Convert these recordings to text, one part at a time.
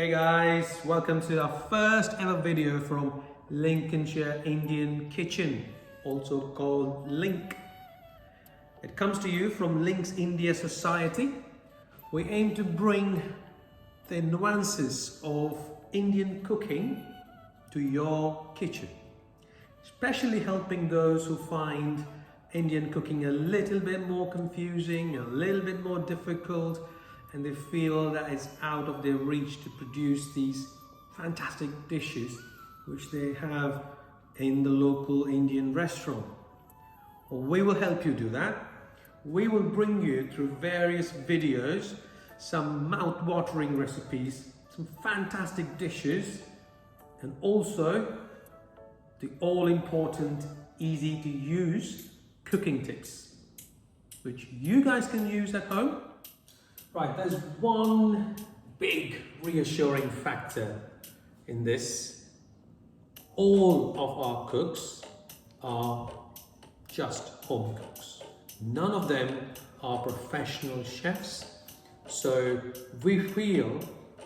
Hey guys, welcome to our first ever video from Lincolnshire Indian Kitchen, also called Link. It comes to you from Links India Society. We aim to bring the nuances of Indian cooking to your kitchen, especially helping those who find Indian cooking a little bit more confusing, a little bit more difficult, and they feel that it's out of their reach to produce these fantastic dishes which they have in the local Indian restaurant. Well, we will help you do that. We will bring you through various videos, some mouth-watering recipes, some fantastic dishes, and also the all-important, easy-to-use cooking tips, which you guys can use at home. Right, there's one big reassuring factor in this. All of our cooks are just home cooks. None of them are professional chefs. So we feel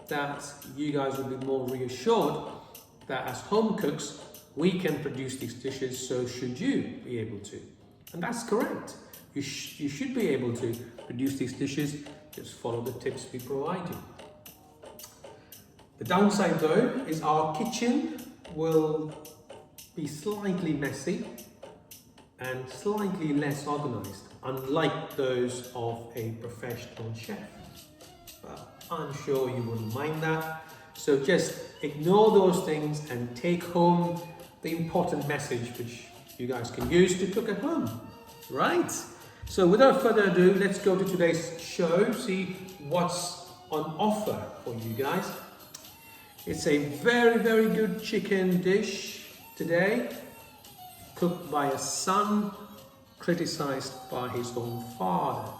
that you guys will be more reassured that as home cooks, we can produce these dishes, so should you be able to. And that's correct. You should be able to produce these dishes. Just follow the tips we provide you. The downside though is our kitchen will be slightly messy and slightly less organized, unlike those of a professional chef. But I'm sure you wouldn't mind that. So just ignore those things and take home the important message which you guys can use to cook at home. Right? So without further ado, let's go to today's show, see what's on offer for you guys. It's a very, very good chicken dish today, cooked by a son, criticized by his own father.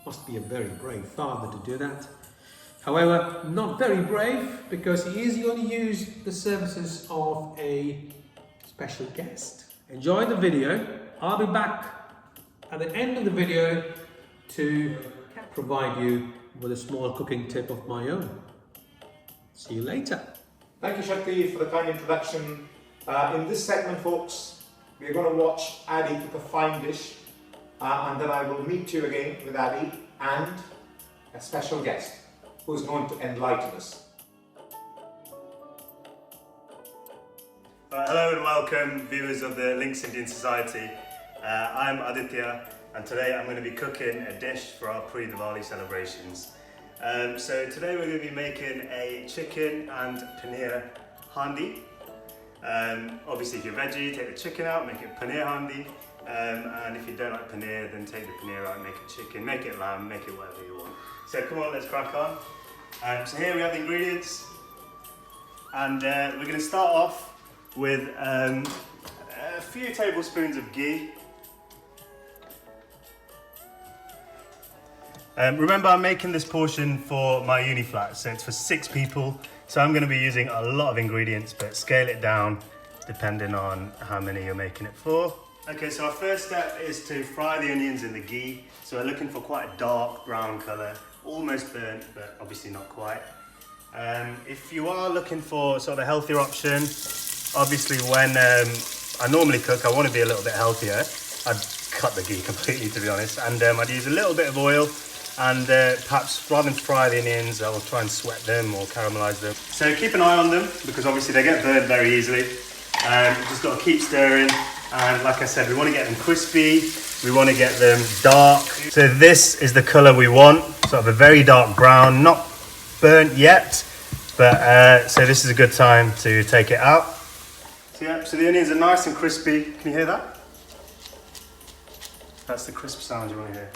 Must be a very brave father to do that. However, not very brave, because he is going to use the services of a special guest. Enjoy the video. I'll be back at the end of the video to provide you with a small cooking tip of my own. See you later. Thank you, Shakti, for the kind introduction. In this segment, folks, we're going to watch Addy cook a fine dish, and then I will meet you again with Addy and a special guest who is going to enlighten us. Hello and welcome, viewers of the Links Indian Society. I'm Aditya, and today I'm going to be cooking a dish for our pre-Diwali celebrations. So today we're going to be making a chicken and paneer handi. Obviously if you're veggie, take the chicken out, make it paneer handi. And if you don't like paneer, then take the paneer out, make it chicken, make it lamb, make it whatever you want. So come on, let's crack on. So here we have the ingredients. And we're going to start off with a few tablespoons of ghee. Remember, I'm making this portion for my uni flat, so it's for 6 people. So I'm going to be using a lot of ingredients, but scale it down depending on how many you're making it for. Okay, so our first step is to fry the onions in the ghee. So we're looking for quite a dark brown colour, almost burnt, but obviously not quite. If you are looking for sort of a healthier option, obviously when I normally cook, I want to be a little bit healthier. I'd cut the ghee completely, to be honest, and I'd use a little bit of oil, and perhaps rather than fry the onions, I'll try and sweat them or caramelize them. So keep an eye on them, because obviously they get burnt very easily. Just got to keep stirring, and like I said, we want to get them crispy, we want to get them dark. So this is the colour we want, sort of a very dark brown, not burnt yet, but so this is a good time to take it out. So yeah, so the onions are nice and crispy. Can you hear that? That's the crisp sound you want to hear.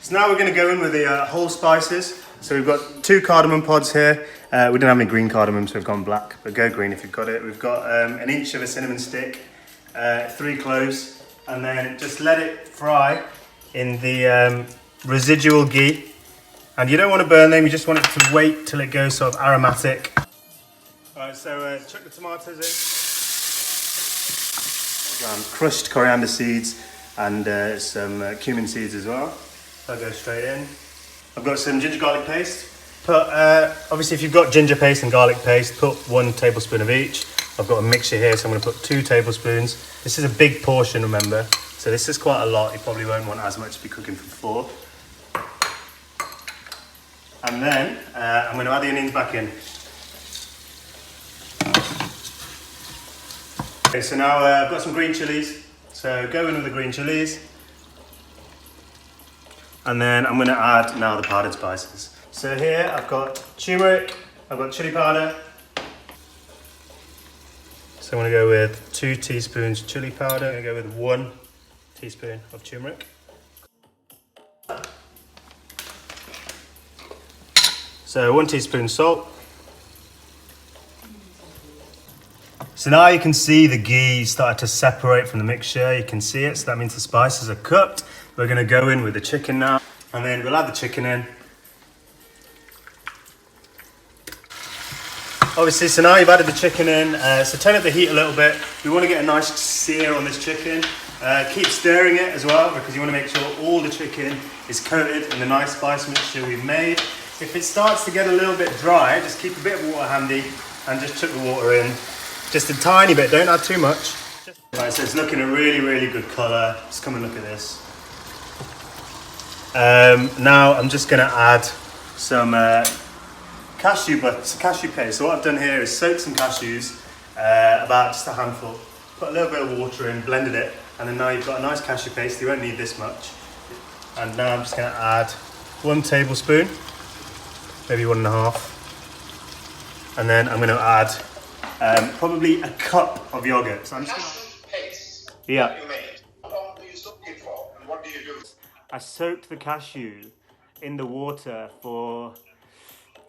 So now we're going to go in with the whole spices. So we've got 2 cardamom pods here. We didn't have any green cardamom, so we've gone black, but go green if you've got it. We've got an inch of a cinnamon stick, 3 cloves, and then just let it fry in the residual ghee. And you don't want to burn them, you just want it to wait till it goes sort of aromatic. Alright, so chuck the tomatoes in. Crushed coriander seeds and some cumin seeds as well. I'll go straight in. I've got some ginger garlic paste, Put, obviously if you've got ginger paste and garlic paste, put 1 tablespoon of each. I've got a mixture here, so I'm going to put 2 tablespoons. This is a big portion, remember, so this is quite a lot. You probably won't want as much to be cooking for 4. And then I'm going to add the onions back in. Okay, so now I've got some green chilies, so go in with the green chilies. And then I'm going to add now the powdered spices. So here I've got turmeric, I've got chili powder. So I'm going to go with 2 teaspoons chili powder. I'm going to go with 1 teaspoon of turmeric. So 1 teaspoon salt. So now you can see the ghee started to separate from the mixture. You can see it, so that means the spices are cooked. We're going to go in with the chicken now, and then we'll add the chicken in. Obviously, so now you've added the chicken in, so turn up the heat a little bit. We want to get a nice sear on this chicken. Keep stirring it as well, because you want to make sure all the chicken is coated in the nice spice mixture we've made. If it starts to get a little bit dry, just keep a bit of water handy and just chuck the water in. Just a tiny bit, don't add too much. Right, so it's looking a really, really good colour. Just come and look at this. Now I'm just going to add some cashew paste. So what I've done here is soak some cashews, about just a handful, put a little bit of water in, blended it, and then now you've got a nice cashew paste. You won't need this much. And now I'm just going to add 1 tablespoon, maybe 1.5, and then I'm going to add probably a cup of yogurt. So I'm just Cashew paste yeah. that you made. How long do you soak it for, and what do you do? I soaked the cashew in the water for,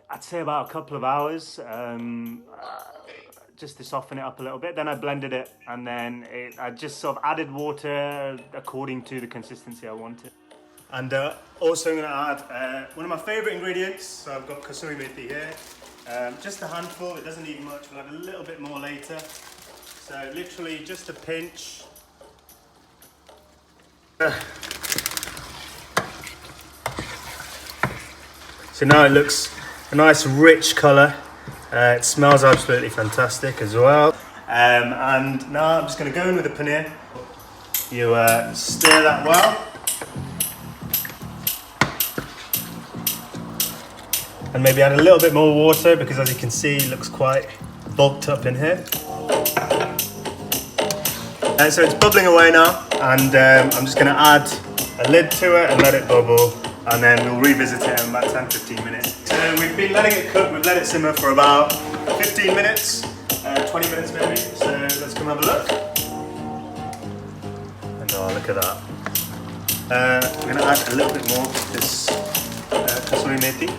I'd say, about a couple of hours, just to soften it up a little bit. Then I blended it, and then I just sort of added water according to the consistency I wanted. And also I'm going to add one of my favourite ingredients. So I've got kasuri methi here. Just a handful, it doesn't need much, we'll add a little bit more later. So literally just a pinch. So now it looks a nice rich colour. It smells absolutely fantastic as well. And now I'm just going to go in with the paneer. You stir that well. And maybe add a little bit more water, because as you can see, it looks quite bulked up in here. So it's bubbling away now, and I'm just going to add a lid to it and let it bubble, and then we'll revisit it in about 10-15 minutes. So we've been letting it cook, we've let it simmer for about 15 minutes, 20 minutes maybe, so let's come have a look. And oh, look at that. We're going to add a little bit more of this kasuri methi.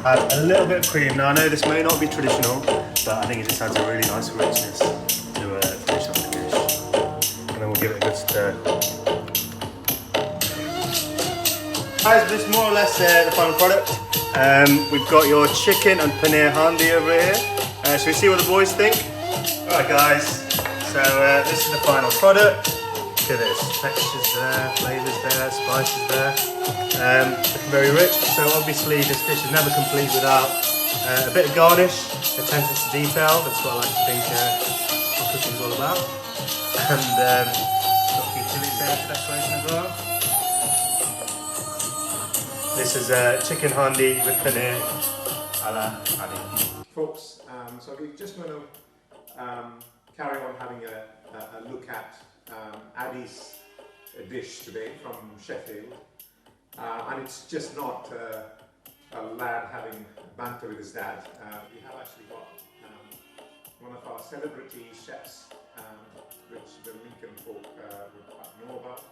Add a little bit of cream. Now I know this may not be traditional, but I think it just adds a really nice richness to finish off the dish. And then we'll give it a good stir. Guys, this is more or less the final product. We've got your chicken and paneer handi over here. Shall we see what the boys think? Alright guys, so this is the final product. Look at this, textures there, flavours there, spices there. Looking very rich, so obviously this dish is never complete without a bit of garnish, attention to detail. That's what I like to think cooking is all about. And got a few chilies there for decoration as well. This is chicken handi with paneer a la Adi. Folks, so we're just going to carry on having a look at Adi's dish today from Sheffield. And it's just not a lad having banter with his dad. We have actually got one of our celebrity chefs, which the Lincoln folk would know about.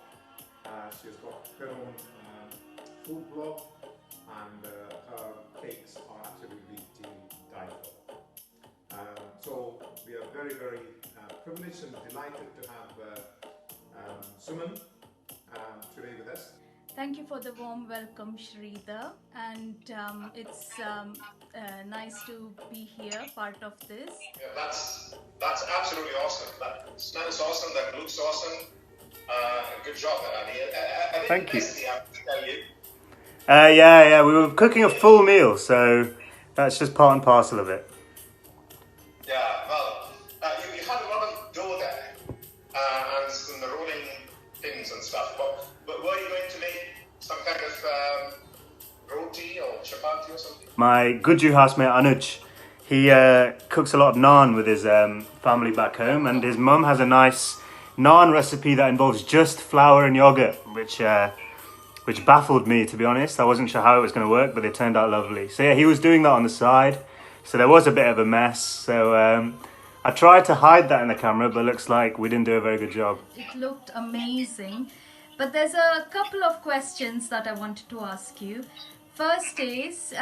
She's got her own food blog, and her cakes are absolutely to die for. So we are very, very privileged and delighted to have Suman today with us. Thank you for the warm welcome, Shrita, and it's nice to be here, part of this. Yeah, that's absolutely awesome. That smells awesome. That looks awesome. Good job, Adi. Thank you. I have to tell you, Yeah, we were cooking a full meal, so that's just part and parcel of it. Yeah, well, you had a lot of dough there and some rolling pins and stuff. But were you going to make some kind of roti or chapati or something? My Guju housemate Anuj, he cooks a lot of naan with his family back home, and his mum has a nice naan recipe that involves just flour and yogurt, which baffled me, to be honest. I wasn't sure how it was going to work, but it turned out lovely. So yeah, he was doing that on the side, so there was a bit of a mess. So I tried to hide that in the camera, but looks like we didn't do a very good job. It looked amazing. But there's a couple of questions that I wanted to ask you. First is,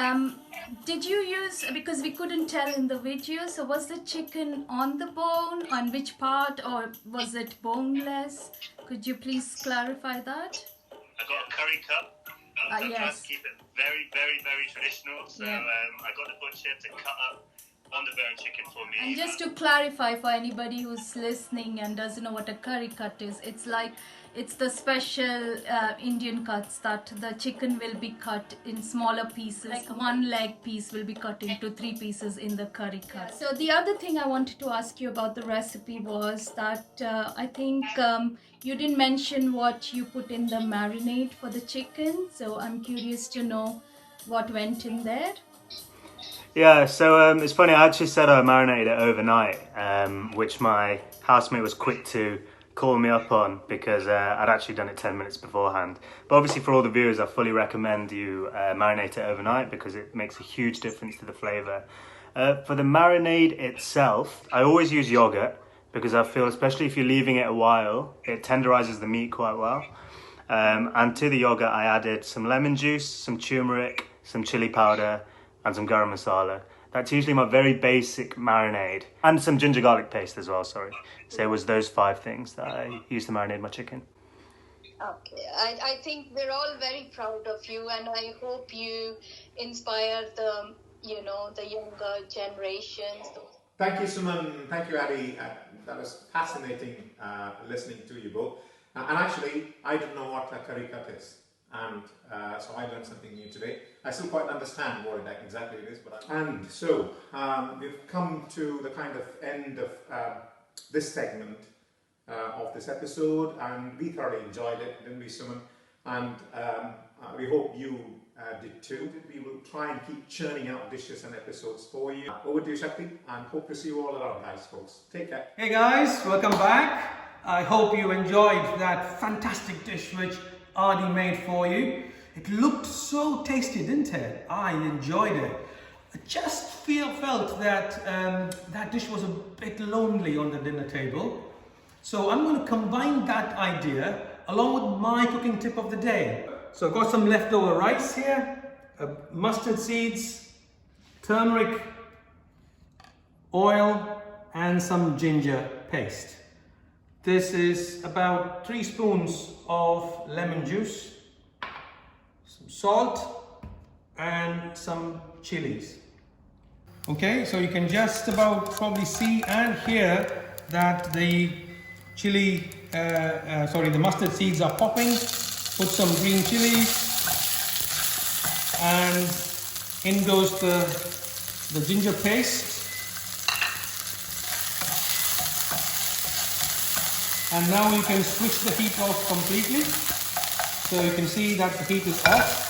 did you use, because we couldn't tell in the video, so was the chicken on the bone, on which part, or was it boneless? Could you please clarify that? I got a curry cup. I tried Yes. to keep it very, very, very traditional. So Yeah. I got the butcher to cut up on the bone chicken for me. And just to clarify for anybody who's listening and doesn't know what a curry cut is, it's the special Indian cuts that the chicken will be cut in smaller pieces. Like one leg piece will be cut into 3 pieces in the curry cut. So the other thing I wanted to ask you about the recipe was that I think you didn't mention what you put in the marinade for the chicken. So I'm curious to know what went in there. Yeah, so it's funny, I actually said I marinated it overnight, which my housemate was quick to call me up on because I'd actually done it 10 minutes beforehand. But obviously for all the viewers, I fully recommend you marinate it overnight because it makes a huge difference to the flavour. For the marinade itself, I always use yogurt because I feel, especially if you're leaving it a while, it tenderises the meat quite well. And to the yogurt, I added some lemon juice, some turmeric, some chili powder, and some garam masala. That's usually my very basic marinade. And some ginger garlic paste as well, sorry. So it was those 5 things that I used to marinate my chicken. Okay, I think we're all very proud of you, and I hope you inspire the younger generations. Thank you, Suman. Thank you, Adi. That was fascinating listening to you both. And actually, I didn't know what a curry cut is. And so I learned something new today. I still quite understand what exactly it is. And so we've come to the kind of end of this segment of this episode, and we thoroughly enjoyed it, didn't we, Suman? And we hope you did too. We will try and keep churning out dishes and episodes for you. Over to you, Shakti, and hope to see you all around, guys, folks. Take care. Hey guys, welcome back. I hope you enjoyed that fantastic dish which Adi made for you. It looked so tasty, didn't it? I enjoyed it. I just felt that that dish was a bit lonely on the dinner table. So I'm going to combine that idea along with my cooking tip of the day. So I've got some leftover rice here, mustard seeds, turmeric, oil, and some ginger paste. This is about 3 spoons of lemon juice, some salt, and some chilies. Okay, so you can just about probably see and hear that the the mustard seeds are popping. Put some green chilies, and in goes the ginger paste. And now you can switch the heat off completely. So you can see that the heat is off.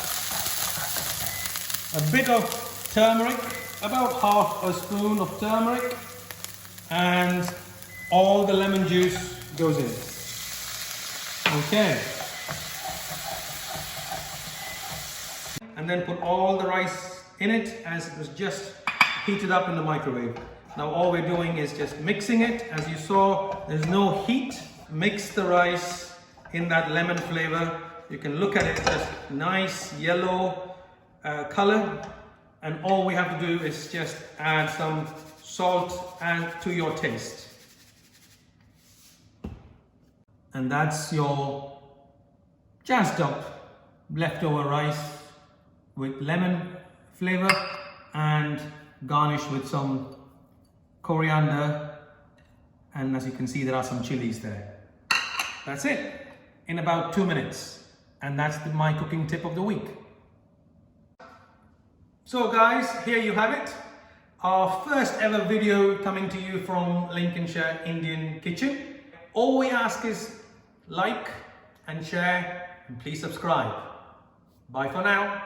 A bit of turmeric, about half a spoon of turmeric, and all the lemon juice goes in. Okay. And then put all the rice in it as it was just heated up in the microwave. Now all we're doing is just mixing it. As you saw, there's no heat. Mix the rice in that lemon flavor. You can look at it, just nice yellow color. And all we have to do is just add some salt and to your taste. And that's your jazzed up leftover rice with lemon flavor and garnished with some coriander, and as you can see there are some chilies there. That's it in about 2 minutes, and that's my cooking tip of the week. So guys, here you have it. Our first ever video coming to you from Lincolnshire Indian Kitchen. All we ask is like and share and please subscribe. Bye for now.